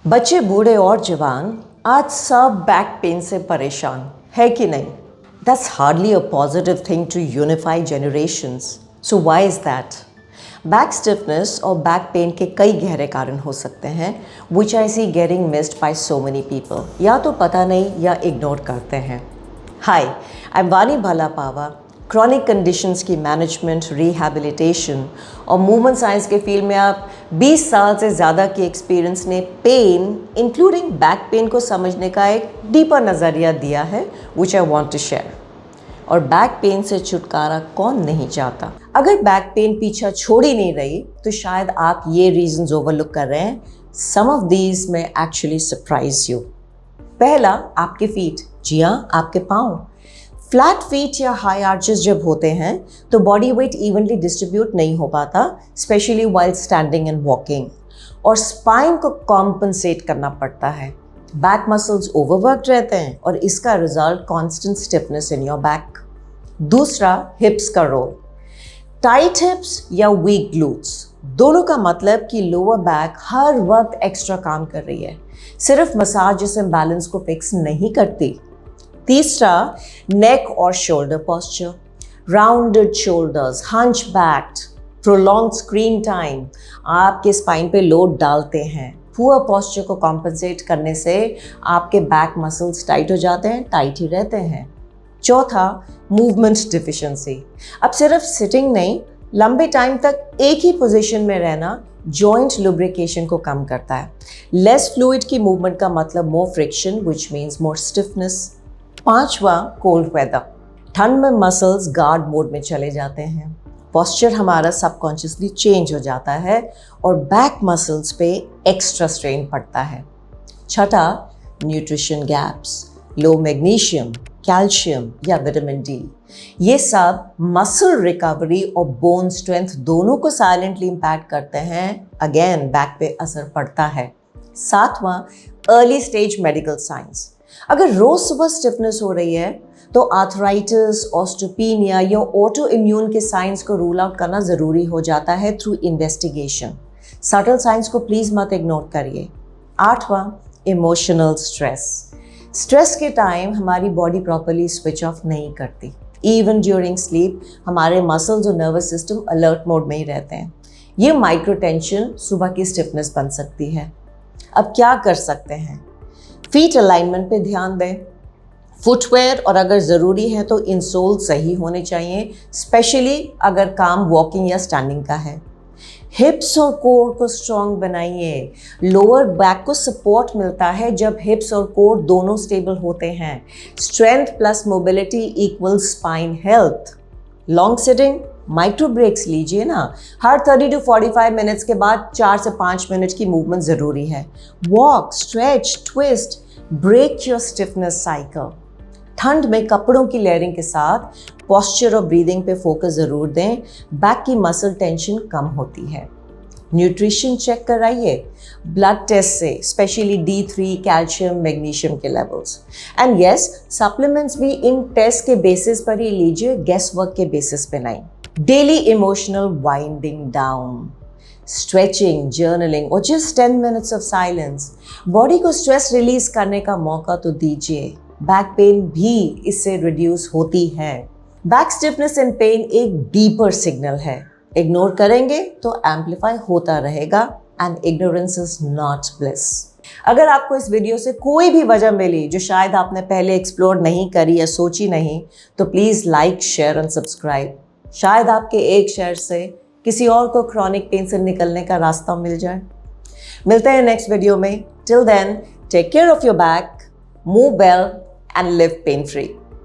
बच्चे बूढ़े और जवान आज सब बैक पेन से परेशान है कि नहीं? That's hardly a positive thing to unify generations. So why is that? Back stiffness और back pain के कई गहरे कारण हो सकते हैं which I see getting missed by so many people. या तो पता नहीं या इग्नोर करते हैं. Hi, I'm Vani Bhalapava. Chronic conditions की मैनेजमेंट, रिहैबिलिटेशन और मूवमेंट साइंस के फील्ड में आप 20 साल से ज़्यादा के एक्सपीरियंस ने पेन इंक्लूडिंग बैक पेन को समझने का एक डीपर नज़रिया दिया है विच आई वांट टू शेयर। और बैक पेन से छुटकारा कौन नहीं चाहता? अगर बैक पेन पीछा छोड़ ही नहीं रही तो शायद आप ये रीजंस ओवरलुक कर रहे हैं। सम ऑफ दीज में एक्चुअली सरप्राइज यू। पहला, आपके फीट। जी हाँ, आपके पाँव। फ्लैट फीट या हाई आर्चेस जब होते हैं तो बॉडी वेट इवनली डिस्ट्रीब्यूट नहीं हो पाता, specially while standing and walking, और स्पाइन को कॉम्पनसेट करना पड़ता है। बैक मसल्स ओवरवर्क्ड रहते हैं और इसका result constant stiffness in your back. दूसरा, हिप्स का रोल। टाइट हिप्स या वीक ग्लूट्स, दोनों का मतलब कि लोअर बैक हर वक्त एक्स्ट्रा काम कर रही है, सिर्फ मसाज इस इम्बैलेंस को फिक्स नहीं करती। तीसरा, नेक और shoulder posture. Rounded shoulders, hunchbacked, prolong screen time आपके स्पाइन पे लोड डालते हैं। पुअर पोस्चर को कॉम्पनसेट करने से आपके बैक मसल्स टाइट हो जाते हैं, टाइट ही रहते हैं। चौथा, मूवमेंट डिफिशिएंसी। अब सिर्फ सिटिंग नहीं, लंबे टाइम तक एक ही पोजीशन में रहना जॉइंट लुब्रिकेशन को कम करता है। लेस फ्लूइड की मूवमेंट का मतलब मोर friction which means more stiffness. पांचवा, कोल्ड वेदर। ठंड में मसल्स गार्ड मोड में चले जाते हैं, पोस्चर हमारा सबकॉन्शियसली चेंज हो जाता है और बैक मसल्स पे एक्स्ट्रा स्ट्रेन पड़ता है। छठा, न्यूट्रिशन गैप्स। लो मैग्नीशियम, कैल्शियम या विटामिन डी, ये सब मसल रिकवरी और बोन स्ट्रेंथ दोनों को साइलेंटली इम्पैक्ट करते हैं। अगेन बैक पे असर पड़ता है। सातवां, अर्ली स्टेज मेडिकल साइंस। अगर रोज सुबह स्टिफनेस हो रही है तो आर्थराइटिस, ऑस्टियोपेनिया या ऑटो इम्यून के साइंस को रूल आउट करना ज़रूरी हो जाता है थ्रू इन्वेस्टिगेशन। सटल साइंस को प्लीज़ मत इग्नोर करिए। आठवां, इमोशनल स्ट्रेस। स्ट्रेस के टाइम हमारी बॉडी प्रॉपर्ली स्विच ऑफ नहीं करती। इवन ड्यूरिंग स्लीप हमारे मसल्स और नर्वस सिस्टम अलर्ट मोड में ही रहते हैं। ये माइक्रो टेंशन सुबह की स्टिफनेस बन सकती है। अब क्या कर सकते हैं? फीट अलाइनमेंट पे ध्यान दें, फुटवेयर और अगर ज़रूरी है तो इंसोल सही होने चाहिए, स्पेशली अगर काम वॉकिंग या स्टैंडिंग का है। हिप्स और कोर को स्ट्रॉन्ग बनाइए। लोअर बैक को सपोर्ट मिलता है जब हिप्स और कोर दोनों स्टेबल होते हैं। Strength plus mobility equal spine health. Long sitting, micro breaks लीजिए ना। हर 30 to 45 मिनट्स के बाद 4 से 5 मिनट की मूवमेंट ज़रूरी है। Walk, stretch, twist, break your stiffness cycle. ठंड में कपड़ों की लेयरिंग के साथ पोस्चर और ब्रीदिंग पे फोकस ज़रूर दें, बैक की मसल टेंशन कम होती है। न्यूट्रिशन चेक कराइए ब्लड टेस्ट से, स्पेशली D3, कैल्शियम, मैग्नीशियम के लेवल्स। एंड यस, सप्लीमेंट्स भी इन टेस्ट के बेसिस पर ही लीजिए, गेस वर्क के बेसिस पे नहीं। Daily emotional winding down, stretching, journaling और just 10 minutes of silence body को स्ट्रेस रिलीज करने का मौका तो दीजिए। बैक पेन भी इससे रिड्यूस होती है। बैक स्टिफनेस एंड पेन एक डीपर सिग्नल है, इग्नोर करेंगे तो एम्पलीफाई होता रहेगा and ignorance is not bliss. अगर आपको इस वीडियो से कोई भी वजह मिली जो शायद आपने पहले एक्सप्लोर नहीं करी या सोची नहीं, तो please like, share and subscribe. शायद आपके एक शेयर से किसी और को क्रॉनिक पेन से निकलने का रास्ता मिल जाए। मिलते हैं नेक्स्ट वीडियो में। Till then, take care of your back, move well and live pain free.